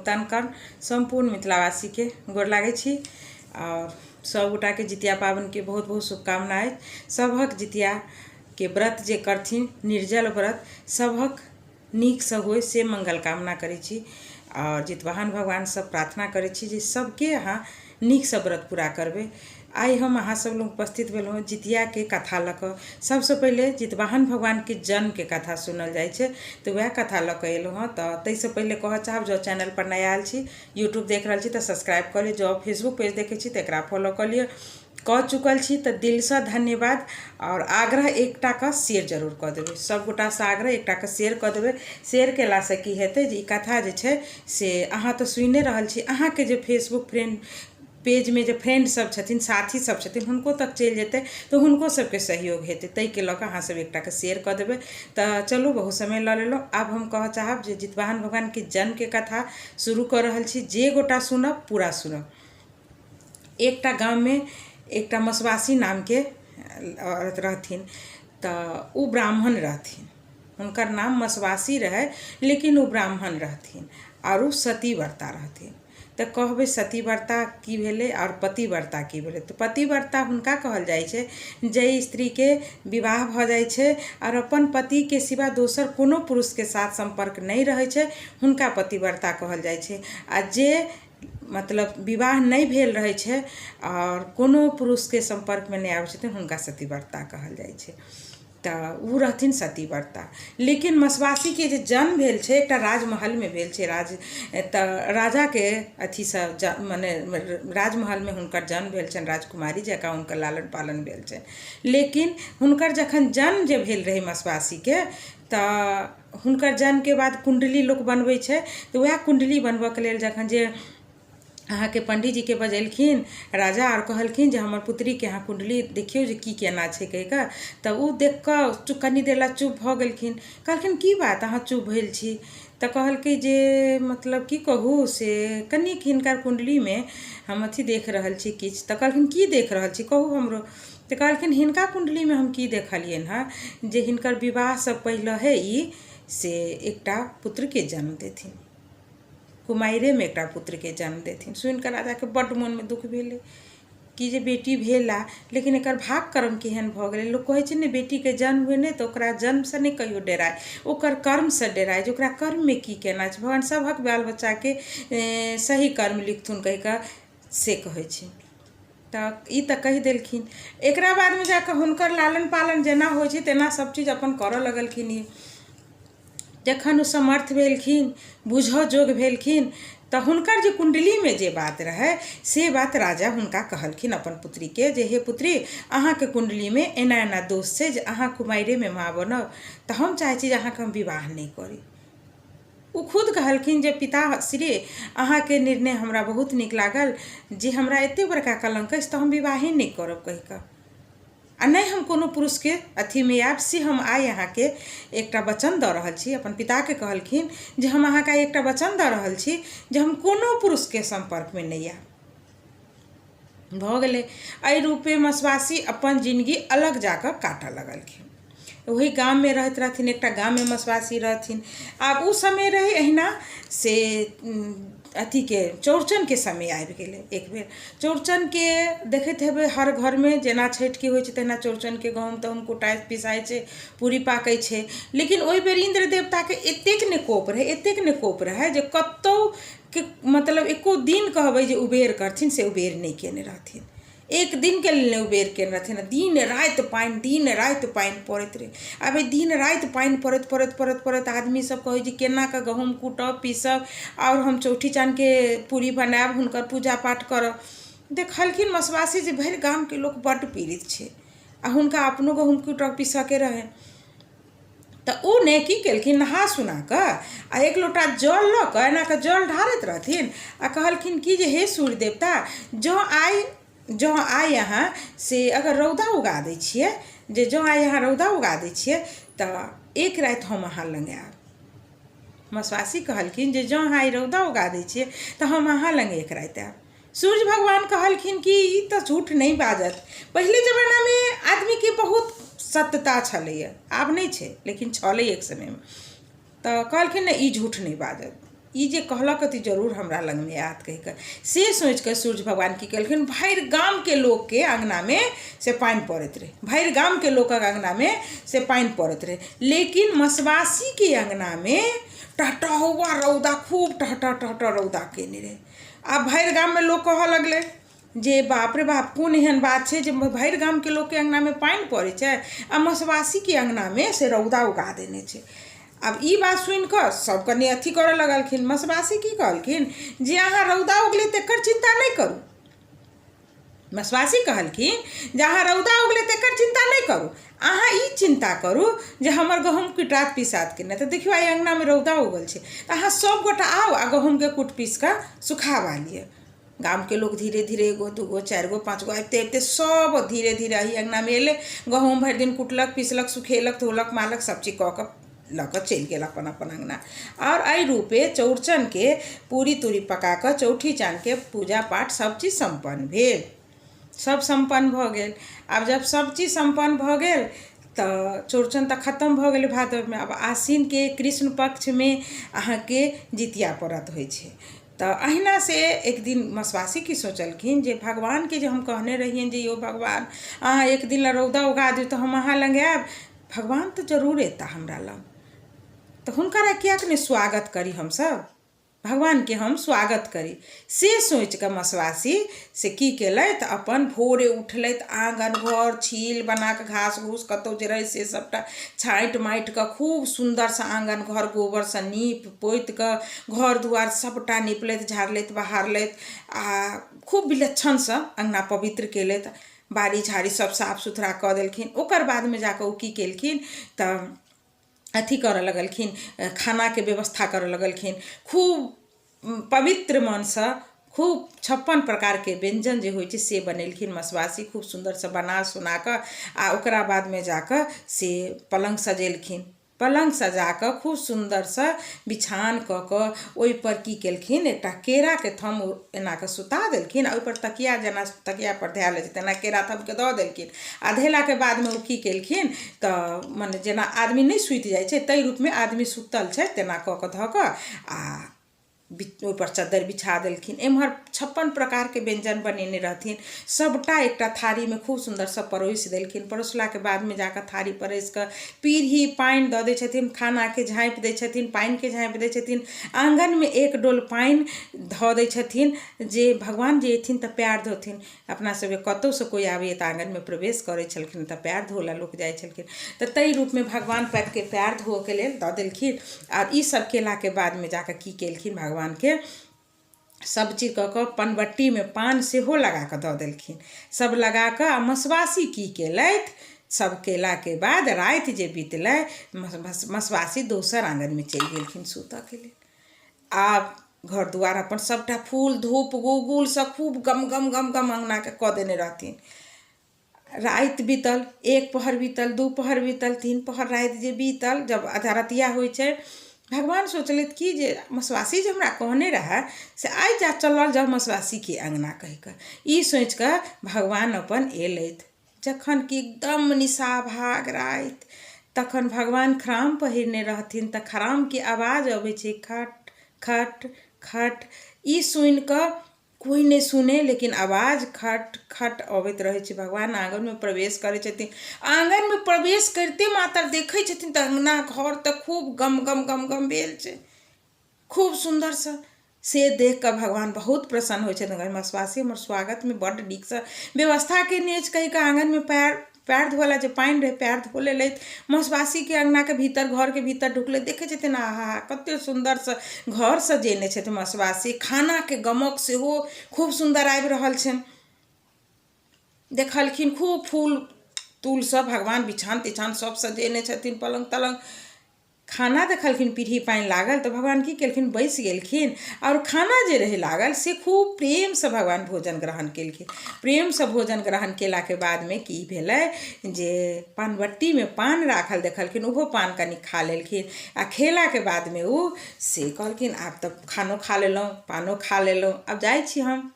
तन कर्म संपूर्ण मिथिलावासी के गोर लागै छी और सब गोटा के जितिया पावन के बहुत बहुत शुभकामनाएं। सबहक जितिया के व्रत जे करथिन निर्जल व्रत सबहक नीक से होय से मंगल कामना करै छी और जितवाहन भगवान सब प्रार्थना करै छी जे सबके अहाँ नीक से व्रत पूरा करबे। आई हम अहाँ सब लोग उपस्थित भेलहुँ जितिया के कथा लऽ कऽ। सबसे पहले जितवाहन भगवान के जन्म के कथा सुनल जाय छै तो वह कथा लऽ कऽ एलहुँ हँ। तो तैसे पहले कह चाहब जो चैनल पर नया आयल छी यूट्यूब देख रहल छी तो सब्सक्राइब कर ली, जो फेसबुक पेज देखे छी तो एकरा फॉलो कर लियो। कह चुकल छी तो दिल से धन्यवाद और आग्रह एकटा का शेयर जरूर कर देवे। सब गोटा से आग्रह एकटा का शेयर कर देवे। शेयर केला से की हेतै जे कथा जे छै से अहाँ तो सुने रहल छी, अहाँ के जे फेसबुक फ्रेंड पेज में जो फ्रेंड सब छथिन साथी सब छथिन हुनको तक चल जेतै तो हुनको सबके सहयोग हेतै। तै के लऽ कऽ अहाँ सब एकटा के शेयर कर देबै। तो चलू बहुत समय लऽ लेलहुँ। आब हम कह चाहब जे जितवाहन भगवान के जन्म के कथा शुरू कर रहल छी। जे गोटा सुनब पूरा सुनब। एकटा गाँव में एकटा मसवासी नाम के औरत रहथिन। तो उ ब्राह्मण रहथिन, हुनकर नाम मसवासी रहे लेकिन उ ब्राह्मण रहथिन और उ सतीव्रता रहथिन। तो कहबे सतीव्रता की भेले और पतिव्रता की भेले। तो पतिव्रता हुनका कहल जाय छै जे स्त्री के विवाह भ जाय छै और अपन पति के सिवा दोसर कोनो पुरुष के साथ संपर्क नहीं रहे छै, हुनका पतिव्रता कहल जाय छै। आ जे मतलब विवाह नहीं भेल रहे छै और कोनो पुरुष के संपर्क में नहीं आबै छथिन हुनका सतीव्रता कहल जाय छै। तो उ रहथिन सतीव्रता। लेकिन मसवासी के जे जन्म भेल छै एकटा राजमहल में भेल छै। राजा के अथी से माने राजमहल में हुनकर जन्म भेल छनि, राजकुमारी जकाँ हुनकर लालन पालन भेल छनि। लेकिन हुनकर जखन जन्म जे भेल रहे मसवासी के तऽ हुनकर जन्म के बाद कुंडली लोक बनबै छै। तो वह कुंडली बनबऽ के लेल जखन जे अहाँ के पंडित जी के बजेलखिन राजा और कहलखिन जे हमर पुत्री के अहाँ कुंडली देखियो जे की केना छै कह के। तब उ देख कऽ कनी देर ला चुप भ गेलखिन। कहलखिन की बात अहाँ चुप भेल छी। तऽ कहलकै जे मतलब की कहू से कनिक हिनकर कुंडली में हम अथी देख रहल छी किछ। तऽ कहलखिन की देख रहल छी कहू हमरो। तऽ कहलखिन हिनका कुंडली में हम की देखलियनि हँ जे हिनकर विवाह से पहले ही से एकटा पुत्र के जन्म देथिन, कुमाइरे में एकटा पुत्र के जन्म देथिन। सुन के राजा के बड्ड मन में दुख भेलै कि जे बेटी भेला लेकिन एकर भाग कर्म केहन भ गेलै। लोक कहै छै ने बेटी के जन्म हुए ने तो ओकरा जन्म से नहीं कहियो डेराय, ओकर कर्म से डेराय जे ओकरा कर्म में की केना छै। भगवान सबहक बाल बच्चा के सही कर्म लिखथुन कह के से कहै छै। तऽ ई तऽ कहि देलखिन। एकरा बाद में जाके हुनकर लालन पालन जेना होइ छै तेना सब चीज अपन करऽ लगलखिन। जखन ओ समर्थ भेलखिन बुझऽ जोग भेलखिन तऽ हुनकर जे कुंडली में जे बात रहे से बात राजा हुनका कहलखिन अपन पुत्री के जे हे पुत्री अहाँ के कुंडली में एना एना दोष छै जे अहाँ कुमाइरे में माँ बनब तऽ हम चाहै छी जे अहाँ के हम विवाह नहीं करी। उ खुद कहलखिन जे पिता श्री अहाँ के निर्णय हमरा बहुत नीक लागल जे हमरा एते बड़का कलंक अछि तऽ हम विवाहे नहीं करब कह के आ नहीं हम कोनो पुरुष के अथी में आयब। से हम आइ अहाँ के एकटा वचन दऽ रहल छी। अपन पिता के कहलखिन जे हम अहाँ के एकटा वचन दऽ रहल छी जे हम कोनो पुरुष के संपर्क में नहीं आयब। भऽ गेलै। एहि रूपे मसवासी अपन जिंदगी अलग जाकर काटऽ लगलखिन। वही गांव में रहत रहथिन, एकटा गांव में मसवासी रहथिन। आब उ समय रहे अहिना से अथी के चौड़चन के समय आबि गेलै। एक बेर चौड़चन के देखैत हेबै हर घर में जेना छठि के होइ छै तेना चौड़चन के गहूम तहूम कुटाइ पिसाइ छै, पूरी पाकै छै। लेकिन ओहि बेर इंद्र देवता के एतेक ने कोप रहे जे कतौ के मतलब एको दिन कहबै जे उबेर करथिन से उबेर नहीं केने रहथिन। एक दिन के लिए उबेर केने रहथिन। दिन राति पानि पड़ैत रहे। आब दिन राति पानि पड़ैत आदमी सब कहे जे केना के गहूम कूटब पीसब और हम चौठी चाँद के पूरी बनायब हुनकर पूजा पाठ करब। देखलखिन मसवासी जे भरि गाम के लोग बड्ड पीड़ित छै आ हुनका अपनो गहूम कूटब पीसऽ के रहे। तऽ उ ने की केलखिन नहा सुना कऽ आ एक लोटा जल लऽ कऽ एना कऽ जल ढारैत रहथिन आ कहलखिन कि जे हे सूर्य देवता जँ आइ अहाँ से अगर रौदा उगा दै छियै तऽ एक राति हम अहाँ लग आयब। मसवासी कहलखिन जे जँ अहाँ रौदा उगा दै छियै तऽ हम अहाँ लग एक राति आयब। सूर्य भगवान कहलखिन कि ई तऽ झूठ नहीं बाजत। पहले जमाना में आदमी के बहुत सत्यता छलैया, आब नहीं छै लेकिन छलै एक समय में। तऽ कहलखिन ने ई झूठ नहीं बाजत। ई जे कहलक ती जरूर हमरा लग में याद कही कर से सोच कर सूर्य भगवान की कलखिन भैर गाम के लोग के अंगना में से पानी पड़त रहे, भैर गाम के लोग के अंगना में से पानी पड़त रहे, लेकिन मसवासी के अंगना में टहटहुआ रौदा खूब टहटा रौदा केने रहे। आब भैर गाम में लोग कह लगले जे बाप रे बाप कोन एहन बात है जे भैर गाम के लोग के अंगना में पानी पड़े छै आ मसवासी के अंगना में से रौदा उगा देने छै। अब ई बात सुन कर सब कने अथी करे लगलखिन। मसवासी की कहलखिन जे अहाँ रौदा उगले तेकर चिंता नहीं करू। मसवासी कहलखिन जे अहाँ रौदा उगले तेकर चिंता नहीं करू, अहाँ ई चिंता करू जे हमर गहूम कुटात पिसात के। नहीं तो देखियो आई अंगना में रौदा उगल छै तो अहाँ सब गोटा आओ आ गहूम के कुट पीस कर सुखावा लिए। गाम के लोग धीरे धीरे एगो दूगो चार गो पाँच गो आते आते सब धीरे धीरे ही अंगना में एले, गहूम भर दिन कुटलक पीसलक सुखेलक धोलक मालक सब चीज कऽ लक चल गए अपन अपन अंगना। और आई रूपे चौरचन के पूरी तूरी पका कर चौठी चाँद के पूजा पाठ सब चीज सम्पन्न भेल, सब सम्पन्न भ गेल। आब जब सब चीज सम्पन्न भ गेल तो चौरचन तो खत्म भ गेल भादव में। अब आश्विन के कृष्ण पक्ष में अहाँ के जितिया व्रत होइ छै। तो अहिना से एक दिन मसवासी की सोचलखिन जे भगवान के जो हम कहने रहिए जे यो भगवान अहाँ एक दिन रौदा उगा दी तो हम अहाँ लग आयब, भगवान तो जरूर एता हमरा लग, तो हुनकर कियाक नहीं स्वागत करी हम सब, भगवान के हम स्वागत करी। से सोच कर मसवासी से की केलत अपन भोरे उठलत आंगन घर छील बना के घास घूस कतौ जे रहे से सबटा छाँट माइट के खूब सुंदर से आंगन घर गोबर से नीप पोत के घर दुआर सबटा नीपलत झाड़लत बहारलत आ खूब विलक्षण से अंगना पवित्र केलत, बाड़ी झाड़ी सब साफ सुथरा कऽ देलखिन। ओकर बाद में जाकर ओ की केलखिन तऽ अथी करऽ लगलखिन, खाना के व्यवस्था करऽ लगलखिन। खूब पवित्र मन से खूब 56 प्रकार के व्यंजन जे होइ छै से बनेलखिन मसवासी, खूब सुंदर से बना सुना कऽ आ ओकरा बाद में जाकर से पलंग सजेलखिन। पलंग सजा कऽ खूब सुंदर से बिछान कऽ कऽ ओहि पर की केलखिन एकटा केरा के थम एना कऽ सुता देलखिन आ ओहि पर तकिया जेना तकिया पर धैल छै तेना केरा थम के दऽ देलखिन। आ धेला के बाद में ओ की केलखिन तऽ मने जेना आदमी नहीं सुति जाइ छै ताहि रूप में आदमी सुतल छै तेना कऽ कऽ धऽ कऽ आ ओहि पर चद्दर बिछा देलखिन। एम्हर 56 प्रकार के व्यंजन बनेने रहथिन, सबटा एकटा थारी में खूब सुंदर से परोस देलखिन। परोसला के बाद में जाकर थारी परोस कर पीढ़ी पानि दऽ दै छथिन, खाना के झाँपि दै छथिन, पानि के झाँपि दै छथिन, आंगन में एक डोल पानि धऽ दै छथिन जे भगवान जे एथिन तऽ पैर धोथिन। अपना सबके कतौ से कोई आबैए तऽ आंगन में प्रवेश करै छलखिन तऽ पैर धोला लोक जाइ छलखिन, तऽ ताहि रूप में भगवान के पैर धो के लेल दऽ देलखिन। आ ई सब केला के बाद में जाकर की केलखिन भगवान के सब चीज कऽ कऽ पनबट्टी में पान सेहो लगा कऽ दऽ देलखिन। सब लगा कऽ मसवासी की केलथि, सब केला के बाद राति जे बीतलै मसवासी दोसर आंगन में चलि गेलखिन सुतऽ के लेल। आब घर दुआर अपन सबटा फूल धूप गुगुल से खूब गम गम गम गम अंगना के कऽ देने रहथिन। राति बीतल, 1 पहर बीतल, 2 पहर बीतल, 3 पहर राति जे बीतल, जब अधरतिया होइ छै भगवान सोचलथि कि जे मसवासी जे हमरा कहने रहा से आइ जा चलल जाओ मसवासी के अंगना कहि कऽ। ई सोचि कऽ भगवान अपन एलथि। जखन कि एकदम निशाभाग राति तखन भगवान खराम पहिरने रहथिन तऽ खराम के आवाज अबै छै खट खट खट। ई सुनि कऽ कोई नहीं सुने लेकिन आवाज खट खट अबैत रहे छै। भगवान आंगन में प्रवेश करे छथिन, आंगन में प्रवेश करते मात्र देखे छथिन तऽ अंगना घर तऽ खूब गम गम गम गम भेल छै, खूब सुंदर से देख कऽ भगवान बहुत प्रसन्न होइ छथिन। मसवासी हमर स्वागत में बड्ड नीक से व्यवस्था केने अछि कहि कऽ आंगन में पैर धोला जे पानि रहे पैर धो लेलथि। मसवासी के अंगना के भीतर घर के भीतर ढुकले देखे छथिन आहा कते सुंदर से घर सजेने छथिन मसवासी, खाना के गमक सेहो खूब सुंदर आबि रहल छनि। देखलखिन खूब फूल तूल सब भगवान बिछान तिछान सब सजेने छथिन, पलंग तलंग। खाना देखलखिन पीढ़ी पानि लागल तऽ भगवान की केलखिन बैस गेलखिन और खाना जे रहे लागल से खूब प्रेम से भगवान भोजन ग्रहण केलखिन। प्रेम से भोजन ग्रहण केला के बाद में की भेलै जे पानबट्टी में पान राखल देखलखिन, ओहो पान कनि खा लेलखिन। आ खेला के बाद में उ से कहलखिन आब तऽ खानो खा लेलहुँ पानो खा लेलहुँ, अब जाइ छी हम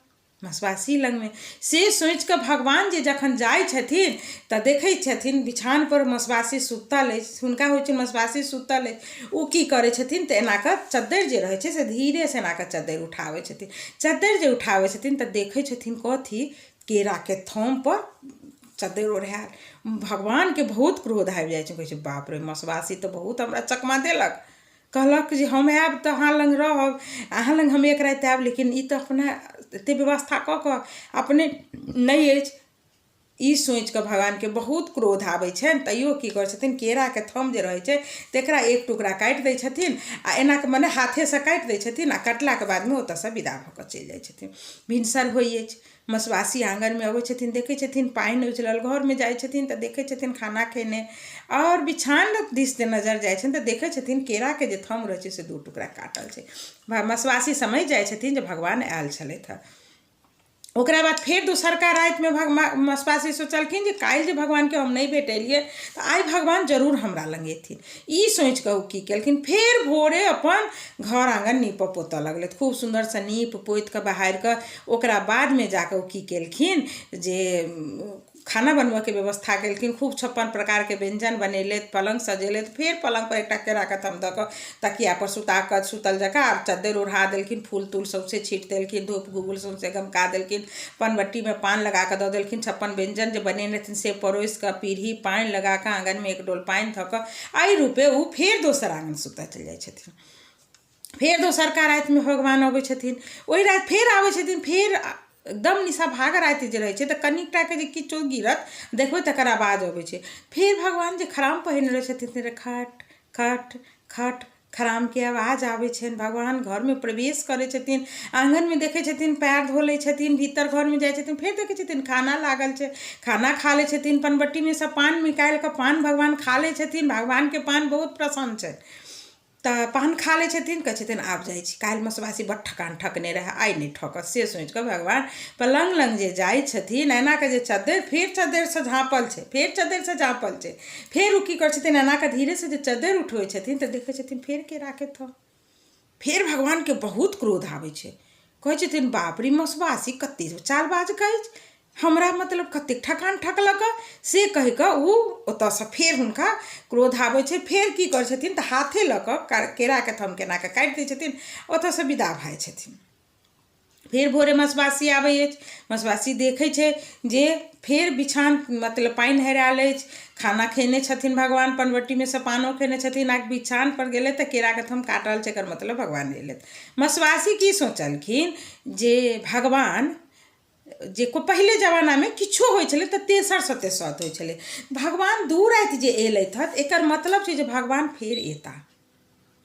मसवासी लग में से सोच के भगवान जे जखन जाय छथिन तऽ देखै छथिन बिछान पर मसवासी सुतल अछि, हुनका होइ छनि मसवासी सुतल अछि, ओ की करै छथिन तऽ एना कऽ चद्दरि जे रहै छै से धीरे से एना कऽ चद्दरि उठाबै छथिन। चद्दरि जे उठाबै छथिन तऽ देखै छथिन कथी, केराके थम पर चद्दरि ओढ़ायल। भगवानके बहुत क्रोध आबि जाइ छै, कहै छै बाप रे मसवासी तऽ बहुत हमरा चकमा देलक। कहलक जे हम आयब तऽ अहाँ लग रहब, अहाँ लग हम एक राति आयब, लेकिन ई तऽ अपना एतेक व्यवस्था कऽ कऽ अपने नहि अछि। ई सोचि कऽ भगवानके बहुत क्रोध आबै छनि, तैयो की करै छथिन, केराके थम जे रहै छै तकरा एक टुकड़ा काटि दै छथिन आ एना कऽ मने हाथेसँ काटि दै छथिन आ कटलाके बादमे ओतऽसँ विदा भऽ कऽ चलि जाइ छथिन। भिनसर होइ अछि, मसवासी आँगनमे अबै छथिन, देखै छथिन पानि उछलल, घरमे जाइ छथिन तऽ देखै छथिन खाना खेने, और बिछान दिस जे नजर जाइ छनि तऽ देखै छथिन केराके जे थम रहै छै से 2 टुकड़ा काटल छै। मसवासी समझि जाइ छथिन जे भगवान आयल छलथि हँ। ओकरा बाद फेर दोसरका रातिमे मसवासी सोचलखिन जे काल्हि जे भगवानके हम नहि भेटेलियै तऽ आइ भगवान जरूर हमरा लग एथिन। ई सोचि कऽ ओ की केलखिन, फेर भोरे अपन घर आँगन नीपऽ पोतऽ लगलथि, खूब सुन्दरसँ नीप पोति कऽ बहारि कऽ। ओकरा बादमे जाकऽ ओ की केलखिन जे खाना बनबऽके व्यवस्था केलखिन, खूब 56 प्रकारके व्यञ्जन बनेलथि, पलङ्ग सजेलथि, फेर पलङ्ग पर एकटा केराके थम दऽ कऽ तकिया पर सुता कऽ सुतल जकाँ आर चद्दरि ओढ़ा देलखिन, फूल तूल सौंसे छीट देलखिन, धूप गुगुल सौंसे गमका देलखिन, पनबट्टीमे पान लगा कऽ दऽ देलखिन, 56 व्यञ्जन जे बनेने रहथिन से परोसि कऽ पीढ़ी पानि लगा कऽ आँगनमे एक डोल पानि धऽ कऽ एहि रूपे ओ फेर दोसर आँगन सुतऽ चलि जाइ छथिन। फेर दोसरका रातिमे भगवान अबै छथिन, ओहि राति फेर आबै छथिन, फेर एकदम निशा भाग राति जे रहै छै तऽ कनिकटाके जे किछो गिरत देखबै तकर आवाज अबै छै। फेर भगवान जे खराम पहिरने रहै छथिन खट खट खट खरामके आवाज आबै छनि। भगवान घरमे प्रवेश करै छथिन, आँगनमे देखै छथिन पैर धो लै छथिन, भीतर घरमे जाइ छथिन, फेर देखै छथिन खाना लागल छै, खाना खा लै छथिन, पनबट्टीमे सँ पान निकालि कऽ पान भगवान खा लै छथिन। भगवानके पान बहुत पसन्द छै तऽ पान खा लै छथिन, कहै छथिन आब जाइ छी, काल्हि मसवासी बड़ ठकान ठकने रहै, आइ नहि ठकत। से सोचि कऽ भगवान पलङ्ग लग जे जाइ छथिन, एना कऽ जे चद्दरि फेर चद्दरिसँ झाँपल छै, फेर चद्दरिसँ झाँपल छै, फेर ओ की करै छथिन एना कऽ धीरेसँ जे चद्दरि उठबै छथिन तऽ देखै छथिन फेर केराके थम। फेर भगवानके बहुत क्रोध आबै छै, कहै छथिन बाप रे मसवासी कतेक चालबाज अछि, हमरा मतलब कतेक ठकान ठकलक। से कहि कऽ ओ ओतऽसँ फेर हुनका क्रोध आबै छै, फेर की करै छथिन तऽ हाथे लऽ कऽ केराके थम केना कऽ काटि दै छथिन, ओतऽसँ विदा भऽ जाइ छथिन। फेर भोरे मसवासी आबै अछि, मसवासी देखै छै जे फेर बिछान मतलब पानि हेरायल अछि, खाना खेने छथिन भगवान, पनबट्टीमे सँ पानो खेने छथिन, आ बिछान पर गेलथि तऽ केराके थम काटल छै, एकर मतलब भगवान एलथि। मसवासी की सोचलखिन जे भगवान जे पहिले जमानामे किछो होइ छलै तऽ तेसर सँ तेसर होइ छलै, भगवान 2 राति जे एलथि हँ एकर मतलब छै जे भगवान फेर एता।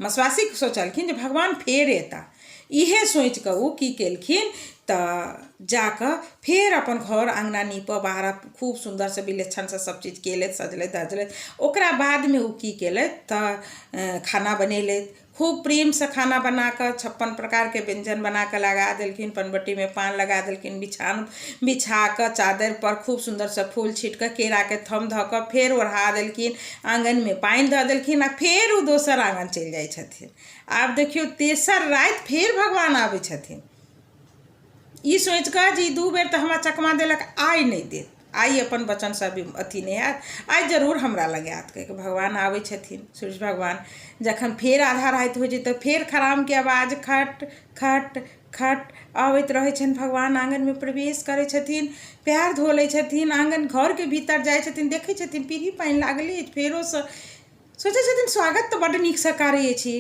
मसवासी सोचलखिन जे भगवान फेर एता। इहे सोचि कऽ ओ की केलखिन तऽ जाकऽ फेर अपन घर आँगना नीपऽ बाहर खूब सुन्दरसँ विलक्षणसँ सब चीज केलथि, सजलथि धजलथि। ओकरा बादमे ओ की केलथि तऽ खाना बनेलथि, खूब प्रेमसँ खाना बना कऽ 56 प्रकारके व्यञ्जन बना कऽ लगा देलखिन, पनबट्टीमे पान लगा देलखिन, बिछान बिछा कऽ चादरि पर खूब सुन्दरसँ फूल छीट कऽ केराके थम धऽ कऽ फेर ओढ़ा देलखिन, आँगनमे पानि धऽ देलखिन आ फेर ओ दोसर आँगन चलि जाइ छथिन। आब देखियौ तेसर राति फेर भगवान आबै छथिन, ई सोचि कऽ जे 2 बेर तऽ हमरा चकमा देलक, आइ नहि देत, आइ अपन वचनसँ अथी नहि हैत, आइ जरूर हमरा लग आयत कहि कऽ भगवान आबै छथिन। सूर्य भगवान जखन फेर आधा राति होइ छै तऽ फेर खरामके आवाज खट खट खट अबैत रहै छनि, भगवान आँगनमे प्रवेश करै छथिन, पैर धो लै छथिन, आँगन घरके भीतर जाइ छथिन, देखै छथिन पीढ़ी पानि लागल अछि, फेरोसँ सोचै छथिन स्वागत तऽ बड्ड नीकसँ करै छी,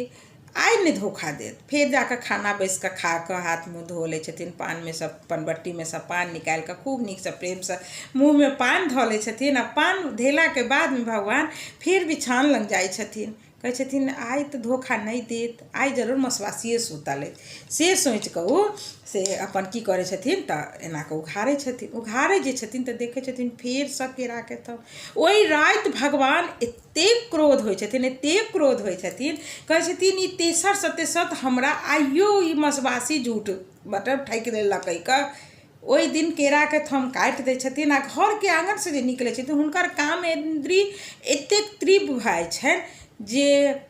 आइ नहि धोखा देत। फेर जाकऽ खाना बैसि कऽ खा कऽ हाथ मुँह धो लै छथिन, पानमे सँ पनबट्टीमे सँ पान निकालि कऽ खूब नीकसँ प्रेमसँ मुँहमे पान धऽ लै छथिन, आ पान धेलाके बादमे भगवान फेर बिछान लग जाइ छथिन, कहै छथिन आइ तऽ धोखा नहि देत, आइ जरूर मसवासिए सुतल अछि। से सोचि कऽ ओ से अपन की करै छथिन तऽ एना कऽ उघारै छथिन, उघारै जे छथिन तऽ देखै छथिन फेरसँ केराके थम। ओहि राति भगवान एतेक क्रोध होइ छथिन, एतेक क्रोध होइ छथिन, कहै छथिन ई तेसर सँ तेसर तऽ हमरा आइयो ई मसवासी झूठ मतलब ठकि देलक कऽ। ओहि दिन केराके थम काटि दै छथिन, आ घरके आँगनसँ जे निकलै छथिन हुनकर कामेन्द्रिय एतेक तीव्र भऽ जाइ छनि जे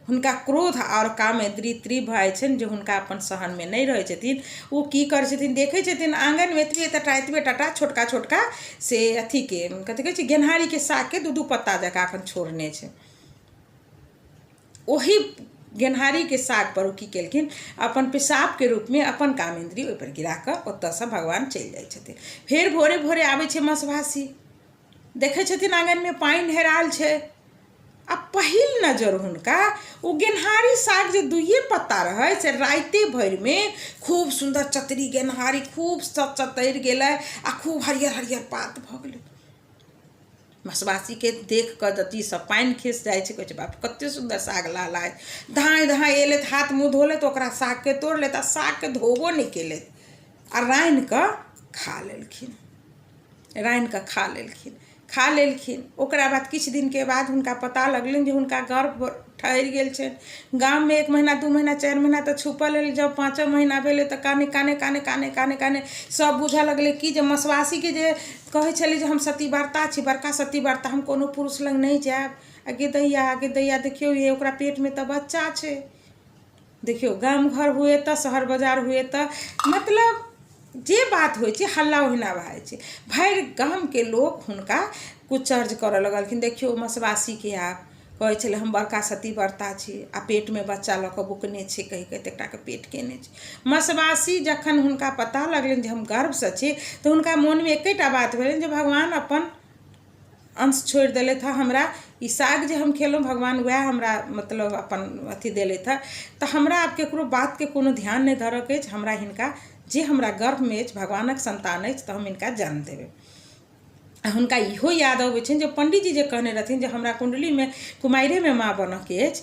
हुनका क्रोध और काम इंद्रिय तीव्र भऽ छनि, जे हुनका अपन सहनमे नहि रहै छथिन, ओ की करै छथिन, देखै छथिन आँगनमे एतबे टाटा छोटका छोटका से अथीके कथी कहै छै गेनहारीके सागके दू दू पत्ता जकाँ एखन छोड़ने छै। ओही गेनहारीके साग पर ओ की केलखिन, अपन पेशाबके रूपमे अपन काम इंद्रिय ओहिपर गिरा कऽ ओतऽसँ भगवान चलि जाइ छथिन। फेर भोरे भोरे आबै छै मसभासी, देखै छथिन आँगनमे पानि हेरायल छै, आ पहिल नजर हुनका ओ गेनहारी साग जे दुइये पत्ता रहै से राइते भरिमे खूब सुन्दर चतरी गेनहारी खूब चतरि गेलै आ खूब हरियर हरियर पात भऽ गेलै। मसबासीके देख कऽ जति सब पानि खसि जाइ छै, कहै छै बाप कतेक सुन्दर साग लाल, धाँय धाँय अयलथि, हाथ मुँह धोलथि, ओकरा सागके तोड़लथि आ सागके धोबो नहि केलथि आ रान्हि कऽ खा लेलखिन। ओकरा बाद किछु दिनके बाद हुनका पता लगलनि जे हुनका गर्भ ठहरि गेल छनि। गाममे 1 महीना 2 महीना 4 महीना तऽ छुपल रहलै, जब 5 महीना भेलै तऽ काने सब बुझऽ लगलै कि जे मसवासीके जे कहै छलै जे हम सतीव्रता छी, बड़का सतीव्रता, हम कोनो पुरुष लग नहीं जायब, आगे दैया देखियौ ये ओकरा पेटमे तऽ बच्चा छै। देखियौ गाम घर हुए तऽ शहर बाजार हुए तऽ मतलब जे बात होइ छै हल्ला ओहिना भए छै। भरि गामके लोक हुनका कुचर्ज करऽ लगलखिन, देखियौ मसवासीके आप कहै छलै हम बड़का सतीव्रता छी आ पेटमे बच्चा लऽ कऽ बुकने छै, कहि कऽ एकटाके पेट केने छै। मसवासी जखन हुनका पता लगलनि जे हम गर्भसँ छी तऽ हुनका मोनमे एकेटा बात भेलनि जे भगवान अपन अंश छोड़ि देलथि हँ हमरा, ई साग जे हम खेलहुँ भगवान वएह हमरा मतलब अपन अथी देलथि हँ, तऽ हमरा आब ककरो बातके कोनो ध्यान नहि धरऽके अछि, हमरा हिनका जे हमरा गर्भमे अछि भगवानक संतान अछि तऽ हम हिनका जन्म देबै। आ हुनका इहो याद अबै छनि जे पंडितजी जे कहने रहथिन जे हमरा कुंडलीमे कुमारिएमे माँ बनऽके अछि,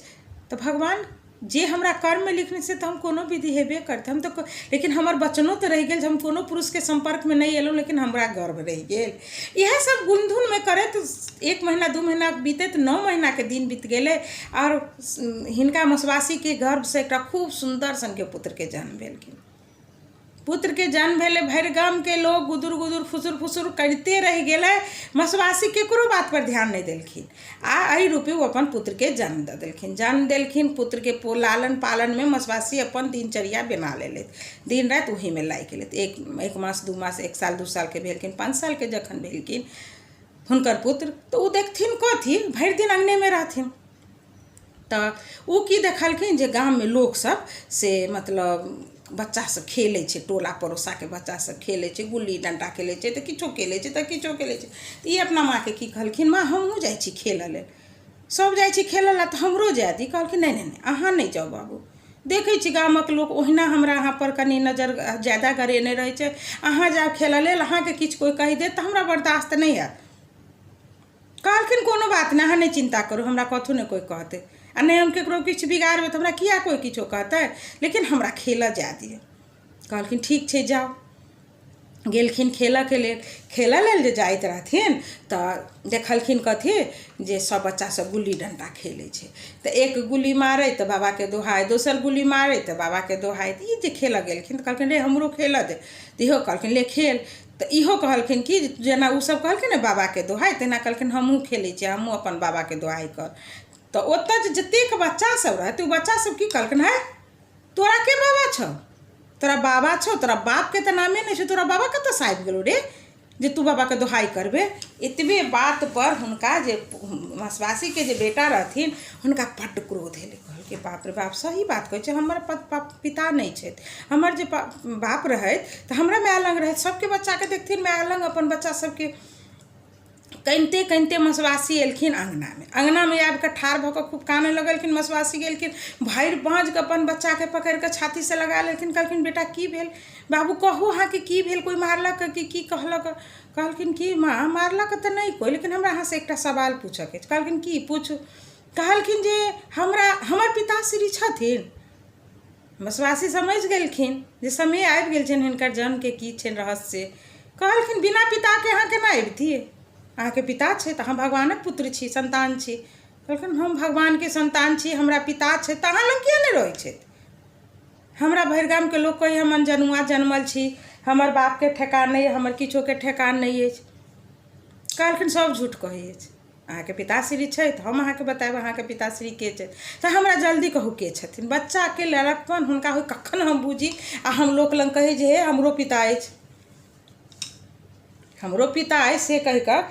तऽ भगवान जे हमरा कर्ममे लिखने से तऽ हम कोनो विधि हेबे करतै, हम तऽ लेकिन हमर वचनो तऽ रहि गेल जे हम कोनो पुरुषके संपर्कमे नहीं एलहुँ, लेकिन हमरा गर्भ रहि गेल। इएह सब गुनधुनमे करैत 1 महीना 2 महीना बीतैत 9 महीनाके दिन बीत गेलै और हिनका मसवासीके गर्भसँ एकटा खूब सुन्दर सनके पुत्रके जन्म भेलखिन। पुत्रके जन्म भेलै, भरि गामके लोग गुदुर गुदुर फुसुर फुसुर करिते रहि गेलै, मसवासी ककरो बात पर ध्यान नहीं देलखिन आ एहि रूपे ओ अपन पुत्रके जन्म देलखिन। पुत्रके लालन पालनमे मसवासी अपन दिनचर्या बना लेलथि, दिन राति ओहीमे लागि गेलथि। 1 मास 2 मास 1 साल 2 सालके भेलखिन, 5 सालके जखन भेलखिन हुनकर पुत्र, तऽ ओ देखथिन कथी, भरि दिन अङ्गनेमे रहथिन। तऽ ओ की देखलखिन जे गाममे लोकसब से मतलब बच्चा सब खेलै छै, टोला पड़ोसाके बच्चा सब खेलै छै, गुल्ली डंटा खेलै छै, तऽ किछो खेलै छै तऽ ई अपना माँके की कहलखिन, माँ हमहूँ जाइ छी खेलऽ लेल, सब जाइ छी खेलऽ लेल तऽ हमरो जाए दी। कहलखिन नहीं अहाँ नहीं जाउ बाबू, देखै छी गामक लोक ओहिना हमरा अहाँ पर कनि नजर ज्यादा गरेने रहै छै, अहाँ जाउ खेलऽ लेल, अहाँके किछु कोइ कहि देत तऽ हमरा बर्दाश्त नहीं हैत। कहलखिन कोनो बात नहीं, अहाँ नहीं चिंता करू, हमरा कथू नहीं कोइ कहतै, आ नहीं हम ककरो किछु बिगाड़बै तऽ हमरा किया कोइ किछो कहतै, लेकिन हमरा खेलऽ जाए दिअ। कहलखिन ठीक छै जाउ। गेलखिन खेलऽ लेल जे जाइत रहथिन तऽ देखलखिन कथी जे सब बच्चा सब गुल्ली डंटा खेलै छै, तऽ एक गुल्ली मारै तऽ बाबाके दोहाइ, दोसर गुल्ली मारै तऽ बाबाके दोहाइ। ई जे खेलऽ गेलखिन तऽ कहलखिन रे हमरो खेलऽ दे, तऽ इहो कहलखिन ले खेल। तऽ इहो कहलखिन कि जेना ओ सब कहलखिन ने बाबाके दोहाइ, तेना कहलखिन हमहूँ खेलै छी, हमहूँ अपन बाबाके दोहाइ कर। तऽ ओतऽ जतेक बच्चा सब रहै, ओ बच्चा सब की कहलखिन, है तोरा के बाबा छौ, तोरा बाबा छौ, तोरा बापके तऽ नामे नहीं छौ, तोरा बाबा कतऽसँ आबि गेलौ रे जे तू बाबाके दोहाइ करबे। एतबे बात पर हुनका जे मसवासीके जे बेटा रहथिन हुनका बड्ड क्रोध भेलै। कहलकै बाप रे बाप, सही बात कहै छै, हमर पिता नहीं छथि, हमर जे बाप रहथि तऽ हमरा माय लग रहथि, सबके बच्चाके देखथिन माय लग अपन बच्चा सबके। कनिते मसवासी एलखिन अङ्गनामे आबि कऽ ठाढ़ भऽ कऽ खूब कानऽ लगलखिन। मसवासी गेलखिन, भरि बाँझके अपन बच्चाके पकड़ि कऽ छातीसँ लगा लेलखिन। कहलखिन बेटा की भेल, बाबू कहू अहाँके की भेल, कोइ मारलक कि की कहलक। कहलखिन कि माँ मारलक तऽ नहीं कोइ, लेकिन हमरा अहाँसँ एकटा सवाल पूछऽके अछि। कहलखिन की पूछू। कहलखिन जे हमर पिताश्री छथिन। मसवासी समझि गेलखिन जे समय आबि गेल छनि हिनकर जन्मके की छनि रहस्य। कहलखिन बिना पिताके अहाँ केना अबितियै, अहाँके पिता छै तऽ अहाँ भगवानक पुत्र छी, संतान छी। कहलखिन हम भगवानके संतान छी, हमरा पिता छै तऽ अहाँ लग किया नहि रहै छथि। हमरा भरि गामके लोक कहै हम अनजनुआ जन्मल छी, हमर बापके ठेकान नहीं, हमर किछोके ठेकान नहीं अछि। कहलखिन सब झूठ कहै अछि, अहाँके पिताश्री छै तऽ हम अहाँके बताएब अहाँके पिताश्री के छै तऽ हमरा जल्दी कहू के छथिन। बच्चाके लड़कपन हुनका होइ कखन हम बुझी आ हम लोक लग कही जे हे हमरो पिता अछि, हमरो पिता अछि से कहि कऽ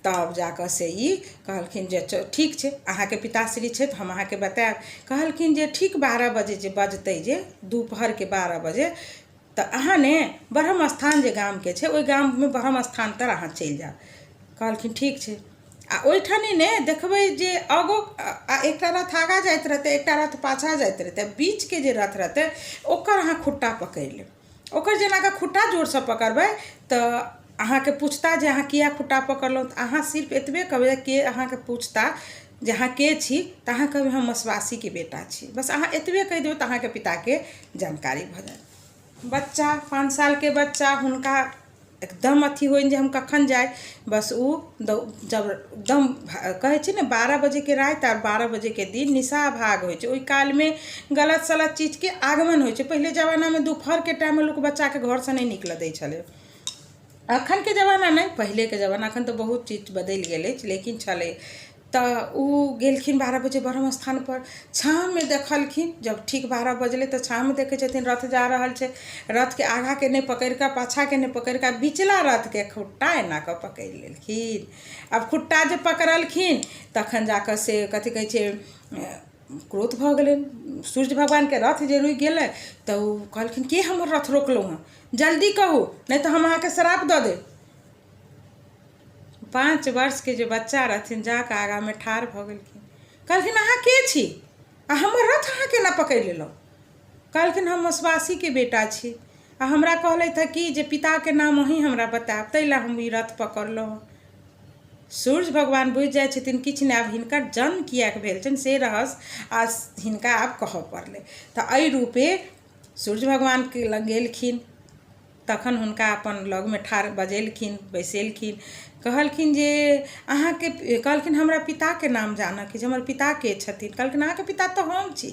तब जाकऽ से ई कहलखिन जे ठीक छै अहाँके पिताश्री छै तऽ हम अहाँके बताएब। कहलखिन जे ठीक 12 बजे जे बजतै जे दुपहरके 12 बजे तऽ अहाँ ने ब्रह्म स्थान जे गामके छै ओहि गाममे ब्रह्म स्थान तर अहाँ चलि जाउ। कहलखिन ठीक छै। आ ओहिठानी ने देखबै जे आगो एकटा रथ आगाँ जाइत रहतै एकटा रथ पाछाँ जाइत रहतै, बीचके जे रथ रहतै ओकर अहाँ खुट्टा पकड़ि लेब। ओकर जेनाकि खुट्टा जोरसँ पकड़बै तऽ अहाँके पूछता जे अहाँ किया खुट्टा पकड़लहुँ तऽ अहाँ सिर्फ एतबे कहबै के अहाँके पूछता जे अहाँ के छी तऽ अहाँ कहबै हम मसवासीके बेटा छी। बस अहाँ एतबे कहि देबै तऽ अहाँके पिताके जानकारी भऽ जायत। बच्चा 5 सालके बच्चा हुनका एकदम अथी होइन जे हम कखन जाए, बस ओ जब एकदम कहै छै ने 12 बजेके राति और 12 बजेके दिन निशा भाग होइ छै। ओहि कालमे गलत सलत चीजके आगमन होइ छै। पहिले जमानामे दुपहरके टाइममे लोक बच्चाके घरसँ नहि निकलऽ दै छलै। अखनके जमाना नहीं, पहिलेके जमाना, अखन तऽ बहुत चीज बदलि गेल अछि लेकिन छलै। तऽ ओ गेलखिन 12 बजे ब्रह्म स्थान पर। छाँहमे देखलखिन जब ठीक 12 बजलै तऽ छाँहमे देखै छथिन रथ जा रहल छै। रथके आगाँके नहि पकड़ि कऽ पाछाँके नहि पकड़ि कऽ बिचला रथके खुट्टा एना कऽ पकड़ि लेलखिन। आब खुट्टा जे पकड़लखिन तखन जाकऽ से कथी कहै छै क्रोध भऽ गेलनि। सूर्य भगवानके रथ जे रुकि गेलै तऽ ओ कहलखिन के हमर रथ रोकलहुँ हँ, जल्दी कहू नहीं तऽ हम अहाँके श्राप दऽ देब। 5 वर्षके जे बच्चा रहथिन जाकऽ आगाँमे ठाढ़ भऽ गेलखिन। कहलखिन अहाँ के छी आ हमर रथ अहाँ केना पकड़ि लेलहुँ। कहलखिन हम मसवासीके बेटा छी आ हमरा कहलथि कि जे पिताके नाम अहीँ हमरा बताएब ताहि लए हम ई रथ पकड़लहुँ। सूर्य भगवान बुझि जाइ छथिन किछु नहि, आब हिनकर जन्म किएक भेल छनि से रहस्य आ हिनका आब कहऽ पड़लै। तऽ एहि रूपे सूर्य भगवानके लग गेलखिन तखन हुनका अपन लगमे ठाढ़ बजेलखिन बैसेलखिन। कहलखिन जे अहाँके, कहलखिन हमरा पिताके नाम जानऽके छै, हमर पिता के छथिन। कहलखिन अहाँके पिता तऽ हम छी।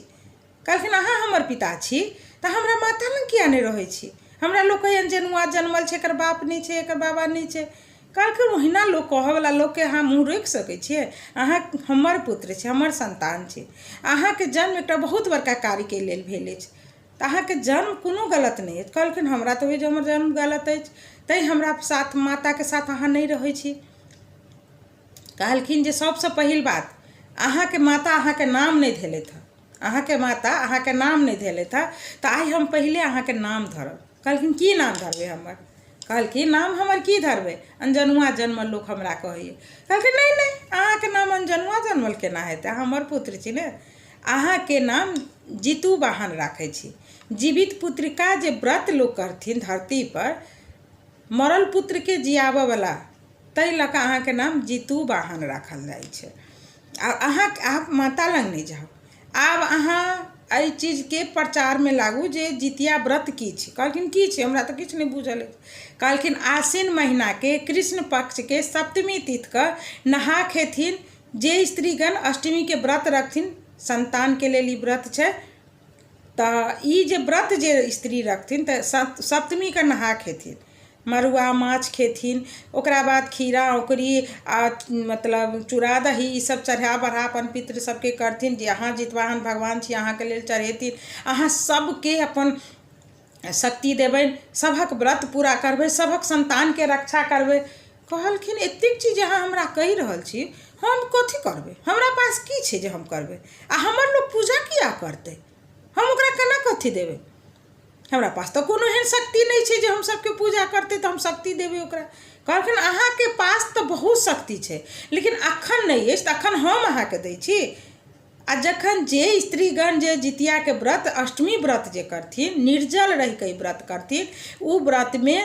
कहलखिन अहाँ हमर पिता छी तऽ हमरा माता लग किया नहि रहै छी। हमरा लोक कहैए जनुआ जन्मल छै एकर बाप नहि छै एकर बाबा नहि छै। कहलखिन ओहिना लोक कहऽवला लोकके अहाँ मुँह रोकि सकै छियै। अहाँ हमर पुत्र छी, हमर संतान छी। अहाँके जन्म एकटा बहुत बड़का कार्यके लेल भेल अछि तऽ अहाँके जन्म कोनो गलत नहीं अछि। कहलखिन हमरा तऽ होइए जे हमर जन्म गलत अछि तैँ हमरा साथ माताके साथ अहाँ नहीं रहै छी। कहलखिन जे सबसँ पहिल बात अहाँके माता अहाँके नाम नहीं धेलथि हँ, अहाँके माता अहाँके नाम नहीं धेलथि हँ तऽ आइ हम पहिले अहाँके नाम धरब। कहलखिन की नाम धरबै हमर। कहलखिन नाम हमर की धरबै, अनजनुआ जन्मल लोक हमरा कहैए। कहलखिन नहीं नहीं अहाँके नाम अनजनुआ जन्मल केना हेतै, अहाँ हमर पुत्र छी ने। अहाँके नाम जीतू वाहन राखै छी। जीवित पुत्रिका जे व्रत लोक करथिन धरती पर, मरल पुत्रके जियाबऽवला, ताहि लऽ कऽ अहाँके नाम जीतू वाहन राखल जाइ छै। आ अहाँ आप माता लग नहीं जाउ, आब अहाँ एहि चीजके प्रचारमे लागू जे जितिया व्रत की छै। कहलखिन की छै हमरा तऽ किछु नहीं बुझल अछि। कहलखिन आश्विन महीनाके कृष्ण पक्षके सप्तमी तिथिके नहा खेथिन जे स्त्रीगण अष्टमीके व्रत रखथिन, संतानके लेल ई व्रत छै। तऽ ई जे व्रत जे स्त्री रखथिन तऽ सप्तमीके नहा खेथिन, मड़ुआ माछ खेथिन, ओकरा बाद खीरा औकरी आ मतलब चूड़ा दही ई सब चढ़ा बढ़ा अपन पितृ सबके करथिन जे अहाँ जितवाहन भगवान छी अहाँके लेल चढ़ेथिन। अहाँ सबके अपन शक्ति देबनि, सभक व्रत पूरा करबै, सभक संतानके रक्षा करबै। कहलखिन एतेक चीज अहाँ हमरा कहि रहल छी, हम कथी करबै, हमरा पास की छै जे हम करबै आ हमर लोक पूजा किया करतै, हम ओकरा केना कथी देबै। हमरा पास तऽ कोनो एहन शक्ति नहीं छै जे हम सबके पूजा करतै तऽ हम शक्ति देबै ओकरा। कहलखिन अहाँके पास तऽ बहुत शक्ति छै लेकिन अखन नहीं अछि तऽ अखन हम अहाँके दै छी। आ जखन जे स्त्रीगण जे जितियाके व्रत अष्टमी व्रत जे करथिन, निर्जल रहि कऽ व्रत करथिन, ओ व्रतमे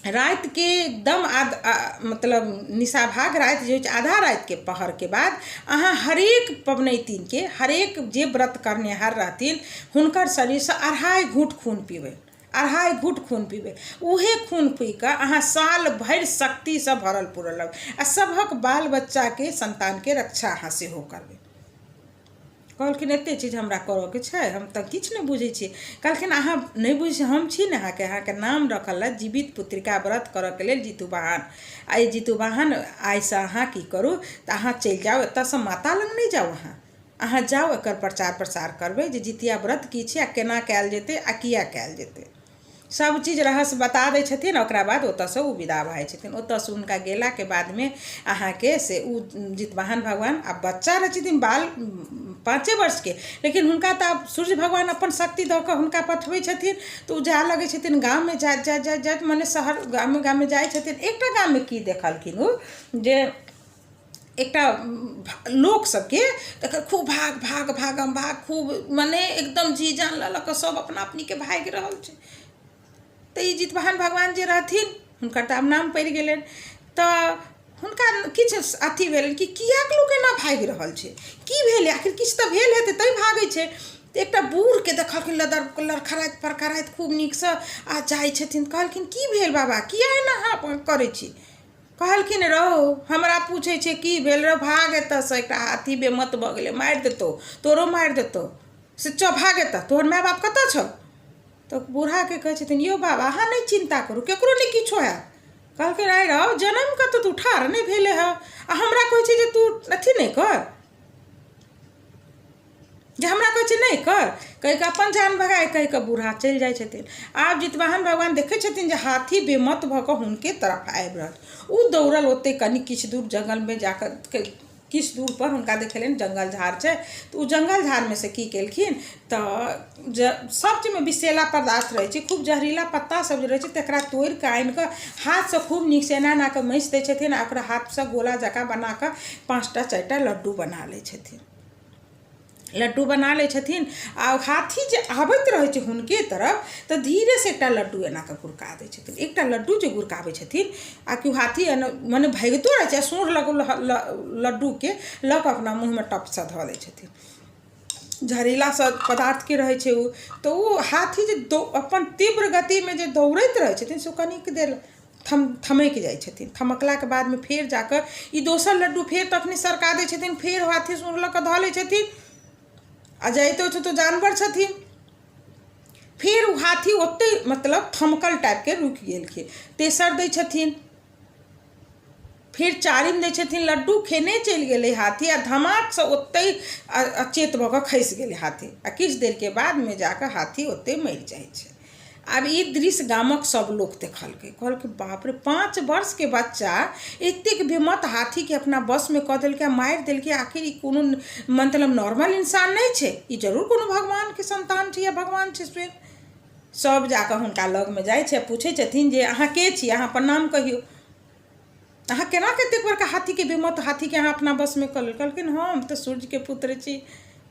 रातिके एकदम मतलब निशाभाग राति जे होइ छै आधा रातिके पहरके बाद अहाँ हरेक पबनैतिनके, हरेक जे व्रत करनेहार रहथिन हुनकर शरीरसँ 2.5 घूँट खून पीबै, 2.5 घूँट खून पीबै। उहे खून पी कऽ अहाँ साल भरि शक्तिसँ भरल पूरल रहबै आ सभक बाल बच्चाके संतानके रक्षा अहाँ सेहो करबै। कहलखिन एतेक चीज हमरा करऽके छै, हम तऽ किछु नहि बुझै छी। कहलखिन अहाँ नहि बुझै, हम छी ने अहाँके नाम रखल है जीवित पुत्रिका व्रत करऽके लेल जितुवाहन। आ ई जितुवाहन आइसँ अहाँ की करू तऽ अहाँ चलि जाउ, एतऽसँ माता लग नहि जाउ, अहाँ जाउ एकर प्रचार प्रसार करबै जे जितिया व्रत की छै आ केना कयल जेतै आ किया कयल जेतै, सब चीज रहस्य बता दै छथिन। ओकरा बाद ओतऽसँ ओ विदा भऽ जाइ छथिन। ओतऽसँ हुनका गेलाके बादमे अहाँके से ओ जितवाहन भगवान, आ बच्चा रहै छथिन बाल 5 वर्षके, लेकिन हुनका तऽ आब सूर्य भगवान अपन शक्ति दऽ कऽ हुनका पठबै छथिन। तऽ ओ जाए लगै छथिन गाममे, जाइत मने शहर गाममे जाइ छथिन। एकटा गाममे की देखलखिन ओ जे एकटा लोक सबके तकर खूब भाग खूब मने एकदम जी जान लऽ कऽ सब अपना अपनीके भागि रहल छै। तऽ ई जितवाहन भगवान जे रहथिन हुनकर तऽ आब नाम पड़ि गेलनि, तऽ हुनका किछु अथी भेलनि कि किएक लोक एना भागि रहल छै, की भेलै, आखिर किछु तऽ भेल हेतै तैँ भागै छै। तऽ एकटा बूढ़के देखलखिन लड़खड़ाइत फड़खड़ाइत खूब नीकसँ आ जाइ छथिन। कहलखिन की भेल बाबा, किया एना अहाँ करै छी। कहलखिन रौ हमरा पूछै छै की भेल, रौ भाग एतऽसँ, एकटा हाथी बेमत भऽ गेलै, मारि देतौ, तोरो मारि देतौ, से भाग एतऽ, तोहर माय बाप कतऽ छौ। तऽ बूढ़ाके कहै छथिन यौ बाबा अहाँ नहि चिन्ता करू, केकरो नहि किछो हैत। कहलखिन आइ रौ जनमके तऽ तू ठाढ़ नहि भेले हँ आ हमरा कहै छै जे तू अथी नहि कर, जे हमरा कहै छै नहि कर, कहि कऽ अपन जान भगाए, कहि कऽ बूढ़ा चलि जाइ छथिन। आब जितवाहन भगवान देखै छथिन जे हाथी बेमत भऽ कऽ हुनके तरफ आबि रहल। ओ दौड़ल ओते कनि किछु दूर जंगलमे जाकऽ, किछु दूर पर हुनका देखेलनि जंगल झाड़ छै। तऽ ओ जंगल झाड़मे से की केलखिन तऽ सब चीजमे विषैला पदार्थ रहै छै, खूब जहरीला पत्ता सब जे रहै छै तकरा तोड़ि कऽ आनि कऽ हाथसँ खूब नीकसँ एना एना कऽ मैस दै छथिन आ ओकरा हाथसँ गोला जकाँ बना कऽ 5टा 4टा लड्डू बना लै छथिन। लड्डू बना लै छथिन आ हाथी जे आबैत रहै छै हुनके तरफ तऽ धीरेसँ एकटा लड्डू एना कऽ गुरका दै छथिन। एकटा लड्डू जे गुरकाबै छथिन आ कि हाथी मने भागितो रहै छै, सूँढ़ लड्डूके लऽ कऽ अपना मुँहमे टपसँ धऽ दै छथिन। जहरीला सब पदार्थके रहै छै ओ, तऽ ओ हाथी जे अपन तीव्र गतिमे जे दौड़ैत रहै छथिन से कनिक देर थमकि जाइ छथिन। थमकलाके बादमे फेर जाकऽ ई दोसर लड्डू फेर तखनी सरका दै छथिन, फेर हाथी सूँढ़ लऽ कऽ धऽ लै छथिन आ जाइतो छै तो जानवर छथिन। फिर ओ हाथी ओत्ते मतलब थमकल टाइपके रुकि गेलखिन। तेसर दै छथिन, फिर चारिम दै छथिन, लड्डू खेने चलि गेलै हाथी आ धमाकसँ ओत्ते अचेत भऽ कऽ खसि गेलै हाथी आ किछु देरके बादमे जाकऽ हाथी ओत्ते मरि जाइ छै। आब ई दृश्य गामक सब लोग देखलकै, कहलकै बाप रे 5 वर्षके बच्चा एतेक बेमत हाथीके अपना बसमे कऽ देलकै, मारि देलकै। आखिर ई कोनो मतलब नॉर्मल इंसान नहीं छै, ई जरूर कोनो भगवानके संतान छै या भगवान छै स्वयं। सब जाकऽ हुनका लगमे जाइ छै, पूछै छथिन जे अहाँ के छी, अहाँ अपन नाम कहियौ, अहाँ केना कतेक बड़का हाथीके बेमत हाथीके अहाँ अपना बसमे कऽ लेलियै। कहलखिन हम तऽ सूर्यके पुत्र छी,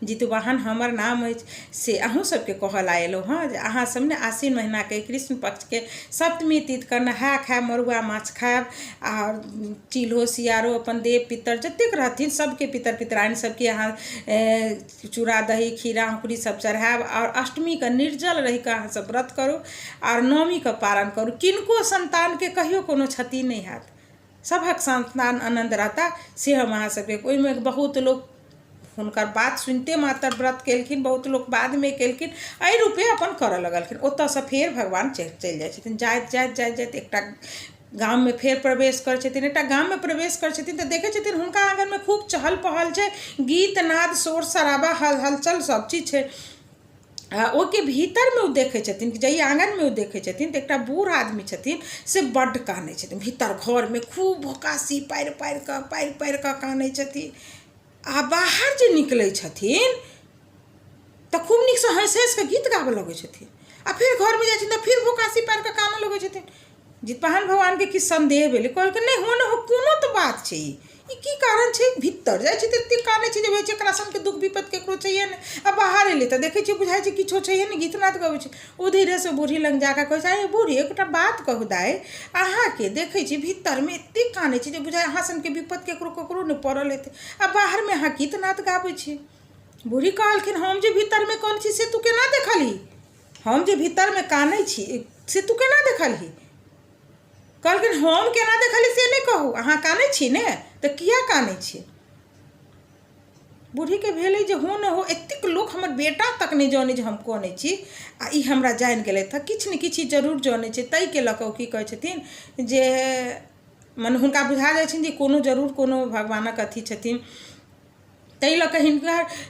जितवाहन हमर नाम अछि। से अहूँ सबके कहऽ ला एलहुँ हँ जे अहाँ सब ने आश्विन महीनाके कृष्ण पक्षके सप्तमी तिथिके नहाय खाय, मड़ुआ माछ खायब आओर चिल्हो सियारो अपन देव पितर जतेक रहथिन सबके पितर पितराइन सबके अहाँ चूड़ा दही खीरा औंकड़ी सब चढ़ायब आओर अष्टमीके निर्जल रहि कऽ अहाँ सब व्रत करू आओर नवमीके पारण करू। किनको संतानके कहियो कोनो क्षति नहि हैत, सभक संतान आनन्द रहता, से हम अहाँ सबके। ओहिमे बहुत लोक हुनकर बात सुनिते मात्र व्रत केलखिन, बहुत लोक बादमे केलखिन, एहि रूपे अपन करऽ लगलखिन। ओतऽसँ फेर भगवान चलि जाइ छथिन। जाइत एकटा गाममे फेर प्रवेश करै छथिन। एकटा गाममे प्रवेश करै छथिन तऽ देखै छथिन हुनका आँगनमे खूब चहल पहल छै, गीत नाद शोर शराबा हलचल सब चीज छै। आ ओके भीतरमे ओ देखै छथिन कि जाहि आँगनमे ओ देखै छथिन तऽ एकटा बूढ़ आदमी छथिन से बड्ड कानै छथिन। भीतर घरमे खूब भोकासी पारि कऽ कानै छथिन आ बाहर जे निकलै छथिन तऽ खूब नीकसँ हँसि हँसि कऽ गीत गाबऽ लगै छथिन आ फिर घरमे जाइ छथिन तऽ फिर भोकासी पारि कऽ कानऽ लगै छथिन। जितवाहन भगवानके किछु संदेह भेलै, कहलकै नहि हो ने हो, कोनो तऽ बात छै, ई की कारण छै। भीतर जाइ छै तऽ एतेक कानै छै जे होइ छै एकरा सनके दुःख विपद केकरो छैहे नहि, आ बाहर एलै तऽ देखै छियै बुझाइ छै किछो छैहे नहि, गीत नाद गबै छै। ओ धीरेसँ बूढ़ी लग जाकऽ कहै छै अरे बूढ़ी एकटा बात कहू दाइ, अहाँके देखै छी भीतरमे एतेक कानै छै जे बुझाइ अहाँ सनके विपद ककरो नहि पड़ल हेतै, आ बाहरमे अहाँ गीत नाद गाबै छी। बूढ़ी कहलखिन हम जे भीतरमे कानै छी से तू केना देखलही, हम जे भीतरमे कानै छी से तू केना देखलही। कहलखिन हम केना देखली से नहि कहू, अहाँ कानै छी ने तऽ किया कानै छी। बूढ़ी के भेलै जे हो न हो एतेक लोक हमर बेटा तक नहीं जाने जे हम कने छी आ ई हमरा जानि गेलै था किछु ने किछु जरूर जाने छै। ताहि के लऽ कऽ की कहै छथिन जे मन हुनका बुझा जाइ छनि जे कोनो जरूर कोनो भगवानक अथी छथिन। ताहि लऽ कऽ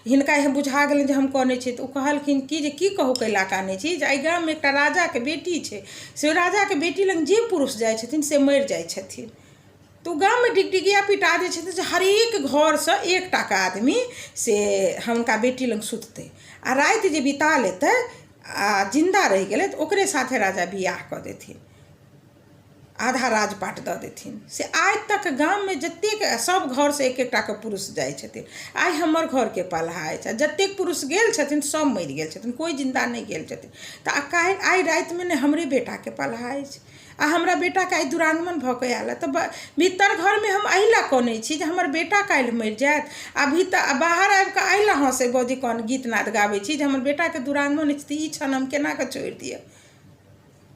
हिनका बुझा गेलनि जे हम कने छी। तऽ ओ कहलखिन कि जे की कहू कैला काने छी जे एहि गाममे एकटा राजाके बेटी छै, से राजाके बेटी लग जे पुरुष जाइ छथिन से मरि जाइ छथिन। तो गाँव में डिगडिगिया पिटा दै छथिन जे हरेक घर से एक टा के आदमी से हुनका बेटी लग सुतते आ राति जे बिता लेते आ जिंदा रह गए तो ओकरे साथे राजा बियाह कऽ देथिन, आधा राजपाट दऽ देथिन। से आइ तक गाम में जतेक सब घर से एक एकटा के पुरुष जाइ छथिन। आइ हमर घर के पलहा अछि, जतेक पुरुष गेल छथिन सब मरि गेल छथिन, कोई जिंदा नहीं गेल छथिन। तऽ आइ राति में ने हमरे बेटा के पलहा अछि आ हमरा बेटा के आइ दुरागमन भऽ के आयल। तऽ भीतर घर में हम एहि ला कने छी जे हमर बेटा काल्हि मरि जायत आ भीतर बाहर आबि कऽ एहि ला हँसे बजे कन गीत नाद गाबै छी जे हमर बेटा के दुरागमन अछि। तऽ ई क्षण हम केना कऽ छोड़ि दिअ।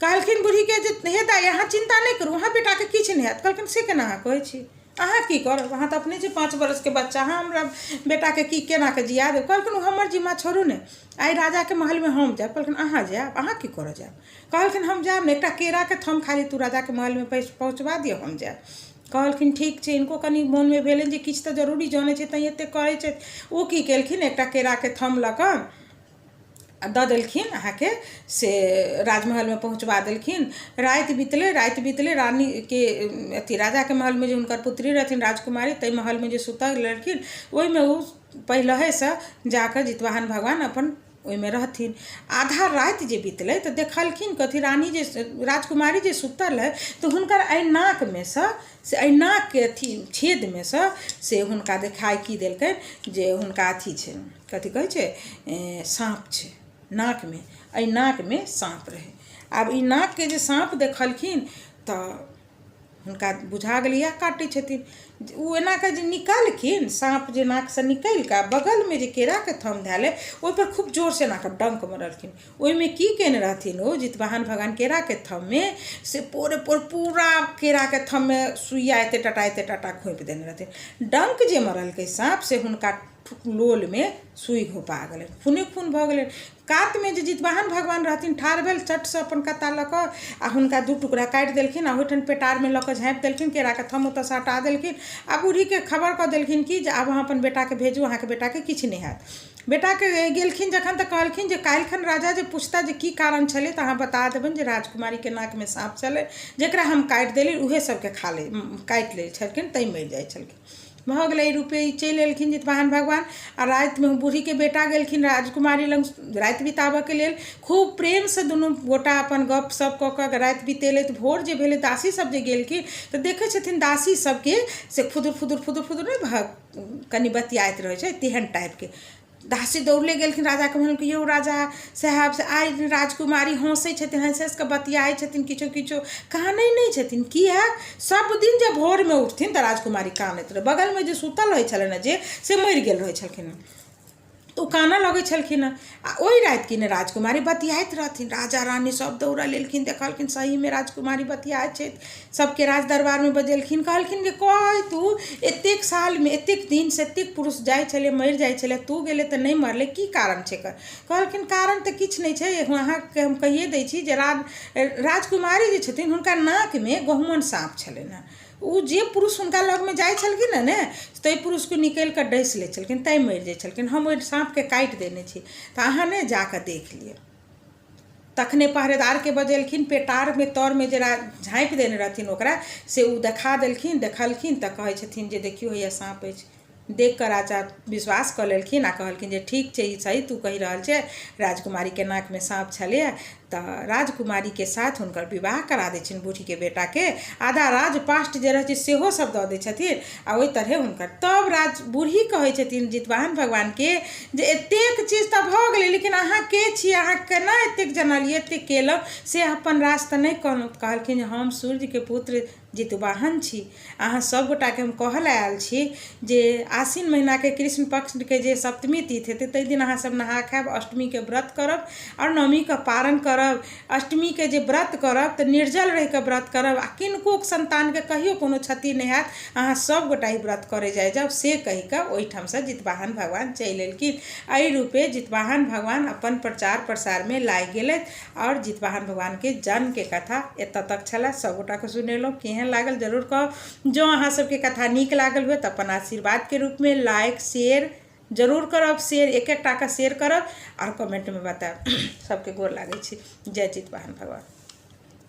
कहलखिन बूढ़ी के जे हे दाइ अहाँ चिंता नहीं करू, अहाँ बेटा के किछु नहीं हैत। कहलखिन से केना अहाँ कहै छी, अहाँ की करब, अहाँ तऽ अपने छी 5 बरस के बच्चा, अहाँ हमरा बेटा के की केना के जिया देब। कहलखिन हमर जिम्मा छोड़ू ने, आइ राजा के महल में हम जायब। कहलखिन अहाँ जायब, अहाँ की करऽ जायब। कहलखिन हम जायब ने, एकटा केरा के थम खाली तू राजा के महल में पहुँचबा दियौ, हम जायब। कहलखिन ठीक छै। इनको कनि मोन में भेलनि जे किछु तऽ जरूरी जानै छै तैँ एतेक करै छै। ओ की केलखिन एकटा केरा के थम लऽ कऽ दऽ देलखिन अहाँके से राजमहल में पहुँचबा देलखिन। राति बीतले रानी के अथी राजा के महल में जे हुनकर पुत्री रहथिन राजकुमारी, ताहि महल में जे सुतल रहथिन ओहिमे ओ पहिलहे से जाकर जितवाहन भगवान अपन ओहिमे रहथिन। आधा राति जे बीतले तऽ देखलखिन कथी रानी जे राजकुमारी जे सुतल है तो हुनकर एहि नाक में से एहि नाक के अथी छेद में से हुनका देखाई की देलकनि जे हुनका अथी छै, कथी कहै छै, साँप छै नाक में। एहि नाक में साँप रहे। आब ई नाक के जे साँप देखलखिन तऽ हुनका बुझा गेलै इएह काटै छथिन। ओ एना के जे निकलखिन साँप जे नाक से निकलि कऽ बगल में जे केरा के थम धैले ओहि पर खूब जोर से एना के डंक मरलखिन। ओहिमे की केने रहथिन ओ जितवाहन भगवान केरा के थम में से पूरा केरा के थम में सुइया एते टाटा खोपि देने रहथिन। डंक जे मरलकै साँप से हुनका लोल में सुई घोपा गेलै, खूने खून भऽ गेलै। कात में जे जितवाहन भगवान रहथिन ठाढ़ भेल, चट से अपन कत्ता लऽ कऽ आ हुनका 2 टुकड़ा काटि देलखिन आ ओहिठाम पेटार में लऽ कऽ झाँपि देलखिन, केरा के थम ओतऽ से हटा देलखिन आ बूढ़ी के खबर कऽ देलखिन कि जे आब अहाँ अपन बेटा के भेजू, अहाँके बेटा के किछु नहीं हैत। बेटा के गेलखिन जखन तऽ कहलखिन जे काल्हिखन राजा जे पूछता जे की कारण छलै तऽ अहाँ बता देबनि जे राजकुमारी के नाक में साँप छलै जकरा हम काटि देली, उहे सबके काटि लै छलखिन, तै मरि जाइ छलखिन। भऽ गेलै रूपे ई चलि एलखिन जितवाहन भगवान आ राति में बूढ़ी के बेटा गेलखिन राजकुमारी लग राति बिताबऽ के लेल। खूब प्रेम से दुनू गोटा अपन गप सप कऽ कऽ राति बितेलथि। भोर जे भेलै दासी सब जे गेलखिन तऽ देखै छथिन दासी सबके से फुदुर नहीं कनि बतियाइत रहै छै तेहन टाइप के। दासी दौड़ले गेलखिन राजा के महल में, यौ राजा साहब से आइ राजकुमारी हँसै छथिन, हँसि हँसि कऽ बतियाइ छथिन, किछो कानै नहीं छथिन। किया सब दिन जब भोर में उठथिन तऽ राजकुमारी कानैत रहे। बगल में जे सुतल रहै छलनि जे से मरि गेल रहै छलखिन तो काना लगै छलखिन। आ ओहि राति की ने राजकुमारी बतियाइत रहथिन। राजा रानी सब दौड़ल एलखिन, देखलखिन सही में राजकुमारी बतियाइत छै। सबके राज दरबार में बजेलखिन, कहलखिन जे कह तू एतेक साल में एतेक दिन से एतेक पुरुष जाइ छलै मरि जाइ छलै, तू गेले तऽ नहीं मरले, की कारण छै कर। कहलखिन कारण तऽ किछु नहीं छै, अहाँके हम कहिए दै छी जे राजकुमारी जे छथिन हुनका नाक में गहुमन साँप छलनि हेँ। ओ जे पुरुष हुनका लग में जाइ छलखिन ने ताहि पुरुष को निकलि कऽ डसि लै छलखिन, तै मरि जाइ छलखिन। हम ओहि साँपके काटि देने छी, तऽ अहाँ ने जाकऽ देख लिअ। तखने पहरेदार के बजेलखिन, पेटार में तर में जे झाँपि देने रहथिन ओकरा से ओ देखा देलखिन। देखलखिन तऽ कहै छथिन जे देखियौ हैया साँप अछि। देख कऽ राजा विश्वास कऽ लेलखिन आ कहलखिन जे ठीक छै, ई सही तू कहि रहल छै, राजकुमारी के नाक में साँप छलै। तऽ राजकुमारी के साथ हुनकर विवाह करा दै छनि बूढ़ी के बेटा के। आधा राजपाट जे रहै छै सेहो सब दऽ दै छथिन आ ओहि तरहे हुनकर। तब बूढ़ी कहै छथिन जितवाहन भगवान के जे एतेक चीज तऽ भऽ गेलै, लेकिन अहाँ के छी, अहाँ केना एतेक जनलियै, एतेक केलहुँ, से अपन राज तऽ नहीं कहलहुँ। कहलखिन जे हम सूर्य के पुत्र जितवाहन छी। अहाँ सब गोटा के हम कहल आयल छी जे आश्विन महीना के कृष्ण पक्ष के जे सप्तमी तिथि हेतै ताहि दिन अहाँ सब नहा खायब, अष्टमी के व्रत करब और नवमी के पारण करब। करब, अष्टमी के जे व्रत करब तऽ निर्जल रहि कऽ व्रत करब आ किनको संतान के कहियो कोनो क्षति नहीं हैत, अहाँ सब गोटा ई व्रत करे जाब से कहि कऽ ओहिठाम से जितवाहन भगवान चलि एलखिन। एहि रूपे जितवाहन भगवान अपन प्रचार प्रसार में लागि गेलथि और जितवाहन भगवान के जन्म के कथा एतऽ तक छलै। सब गोटा के सुनेलहुँ, केहन लागल जरूर कहब। जो अहाँ सबके कथा नीक लागल हुए तऽ अपन आशीर्वाद के रूप में लाइक शेयर जरूर करब, शेयर एक एक टा शेयर करब और कमेंट में बताएब। सबके गोर लागै छी। जय जितवाहन भगवान।